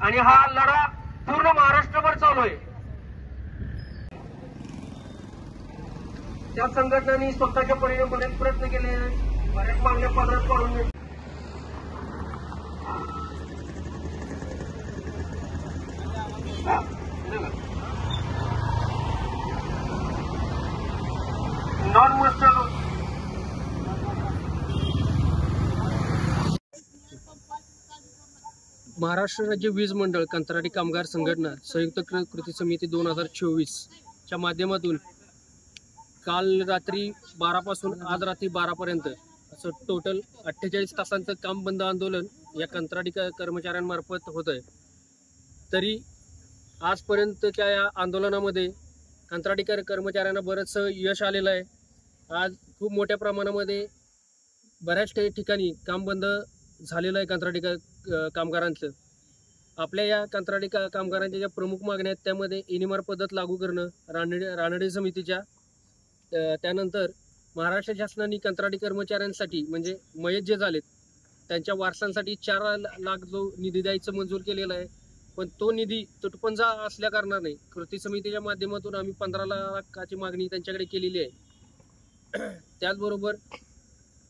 आणि हा लढा पूर्ण महाराष्ट्रभर चालू आहे। त्या संघटनांनी स्वतःच्या परीने बरेच प्रयत्न केले, बऱ्याच मागण्या पदरात पाडून नॉन मस्टर महाराष्ट्र राज्य वीज मंडळ कंत्राटी कामगार संघटना संयुक्त कृती समिती 2024 च्या माध्यमातून काल रात्री 12 पासून आज रात्री 12 पर्यंत असं टोटल 48 तासांचं काम बंद आंदोलन या कंत्राटी कर्मचाऱ्यांमार्फत होत आहे। तरी आजपर्यंतच्या या आंदोलनामध्ये कंत्राटी कर्मचाऱ्यांना बरंचसं यश आलेलं आहे। आज खूप मोठ्या प्रमाणामध्ये बऱ्याच ठिकाणी काम बंद झालेलं आहे कंत्राटी कामगारांचं। आपल्या या कंत्राटी कामगारांच्या ज्या प्रमुख मागण्या आहेत त्यामध्ये एनिमार पद्धत लागू करणं, रानडे समितीच्या, त्यानंतर महाराष्ट्र शासनाने कंत्राटी कर्मचाऱ्यांसाठी म्हणजे मयत जे झालेत त्यांच्या वारसांसाठी 4 लाख जो निधी द्यायचं मंजूर केलेला आहे, पण तो निधी तुटपुंजा असल्या कारणाने कृती समितीच्या माध्यमातून आम्ही 15 लाखाची मागणी त्यांच्याकडे केलेली आहे। त्याचबरोबर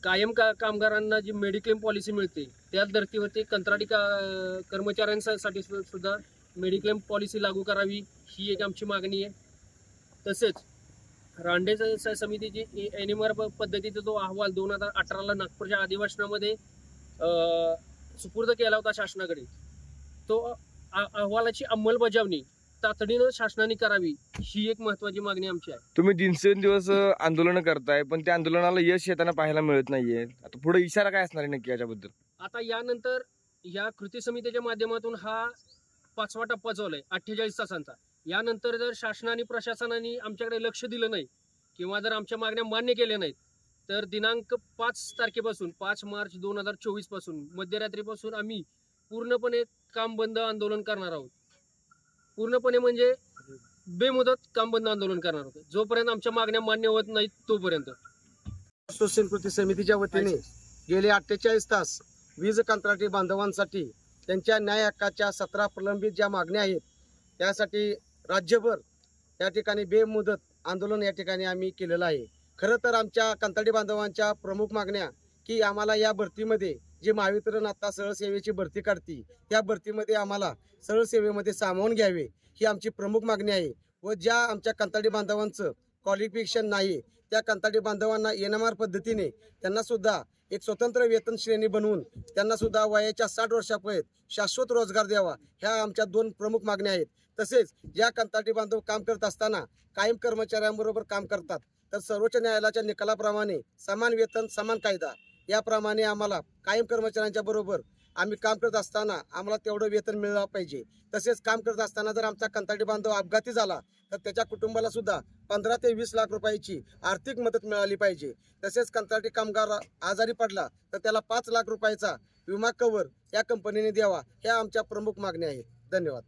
कायम कामगारांना जी मेडिक्लेम पॉलिसी मिळते त्याच धर्तीवरती कंत्राटी कर्मचाऱ्यांसाठी सुद्धा मेडिक्लेम पॉलिसी लागू करावी ही एक आमची मागणी आहे। तसेच रानडे समितीची एनिमार पद्धतीचा जो अहवाल 2018ला नागपूरच्या अधिवेशनामध्ये सुपूर्द केला होता शासनाकडे, तो अहवालाची अंमलबजावणी तातडीनं शासनाने करावी ही एक महत्त्वाची मागणी आमची आहे। तुम्ही दिवसेंदिवस आंदोलन करताय पण त्या आंदोलनाला यश येताना पाहायला मिळत नाहीये, आता पुढे इशारा काय असणार आहे नक्की याच्याबद्दल? आता यानंतर या कृती समितीच्या माध्यमातून हा 5वा टप्पा चालू आहे 48 तासांचा। यानंतर जर शासनाने प्रशासनाने आमच्याकडे लक्ष दिलं नाही किंवा जर आमच्या मागण्या मान्य केल्या नाहीत तर दिनांक 5 तारखेपासून 5 मार्च 2024 पासून मध्यरात्रीपासून आम्ही पूर्णपणे काम बंद आंदोलन करणार आहोत। पूर्णपणे म्हणजे बेमुदत काम बंद आंदोलन करणार आहोत जोपर्यंत आमच्या मागण्या मान्य होत नाहीत तोपर्यंत। कृती समितीच्या वतीने गेले 48 तास वीज कंत्राटी बांधवांसाठी त्यांच्या न्याय हक्काच्या 17 प्रलंबित ज्या मागण्या आहेत त्यासाठी राज्यभर या ठिकाणी बेमुदत आंदोलन या ठिकाणी आम्ही केलेलं आहे। खरं तर आमच्या कंत्राटी बांधवांच्या प्रमुख मागण्या की आम्हाला या भरतीमध्ये जे महावितरण आता सरळ सेवेची भरती काढती त्या भरतीमध्ये आम्हाला सरळ सेवेमध्ये सामावून घ्यावे ही आमची प्रमुख मागणी आहे। व ज्या आमच्या कंत्राटी बांधवांचं क्वालिफिकेशन नाही त्या कंत्राटी बांधवांना एनएमआर पद्धतीने त्यांना सुद्धा एक स्वतंत्र वेतन श्रेणी बनवून त्यांना सुद्धा वयाच्या 60 वर्षापर्यंत शाश्वत रोजगार द्यावा ह्या आमच्या 2 प्रमुख मागण्या आहेत। तसेच ज्या कंत्राटी बांधव काम करत असताना कायम कर्मचाऱ्यांबरोबर काम करतात तर सर्वोच्च न्यायालयाच्या निकालाप्रमाणे समान वेतन समान कायदा याप्रमाणे आम्हाला कायम कर्मचाऱ्यांच्या बरोबर आम्ही काम करत असताना आम्हाला तेवढं वेतन मिळालं पाहिजे। तसेच काम करत असताना जर आमचा कंत्राटी बांधव अपघाती झाला तर त्याच्या कुटुंबाला सुद्धा 15 ते 20 लाख रुपयाची आर्थिक मदत मिळाली पाहिजे। तसेच कंत्राटी कामगार आजारी पडला तर त्याला 5 लाख रुपयाचा विमा कव्हर या कंपनीने द्यावा ह्या आमच्या प्रमुख मागण्या आहेत। धन्यवाद।